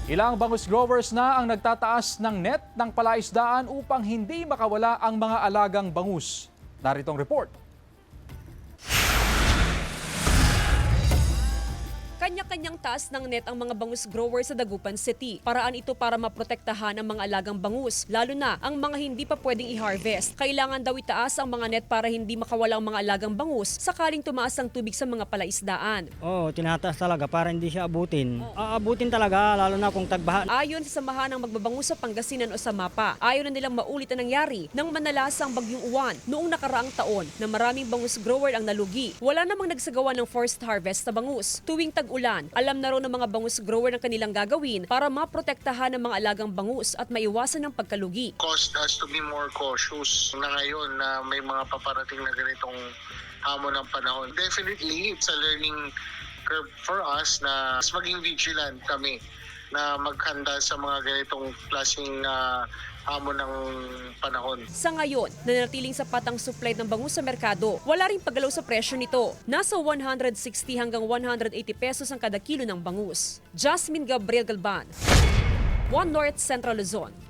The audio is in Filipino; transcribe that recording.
Ilang bangus growers na ang nagtataas ng net ng palaisdaan upang hindi makawala ang mga alagang bangus. Narito ang report. Kanya-kanyang taas ng net ang mga bangus growers sa Dagupan City. Paraan ito para maprotektahan ang mga alagang bangus, lalo na ang mga hindi pa pwedeng i-harvest. Kailangan daw itaas ang mga net para hindi makawala ang mga alagang bangus sakaling tumaas ang tubig sa mga palaisdaan. Oo, tinataas talaga para hindi siya abutin. Aabutin talaga, lalo na kung tagbaha. Ayon sa samahan ng magbabangus sa Pangasinan o sa MAPA, ayaw na nilang maulit ang nangyari nang manalasang bagyong uwan noong nakaraang taon na maraming bangus grower ang nalugi. Wala namang nagsagawa ng forced harvest sa bangus. Tuwing tag-ulan, alam na raw ng mga bangus grower ang kanilang gagawin para maprotektahan ang mga alagang bangus at maiwasan ang pagkalugi. Caused us to be more cautious na ngayon na may mga paparating na ganitong hamon ng panahon. Definitely, it's a learning curve for us na mas maging vigilant kami na maghanda sa mga ganitong klaseng hamon ng panahon. Sa ngayon, nanatiling sapat ang supply ng bangus sa merkado. Wala ring paggalaw sa presyo nito. Nasa 160 hanggang 180 pesos ang kada kilo ng bangus. Jasmine Gabriel Galban, One North Central Luzon.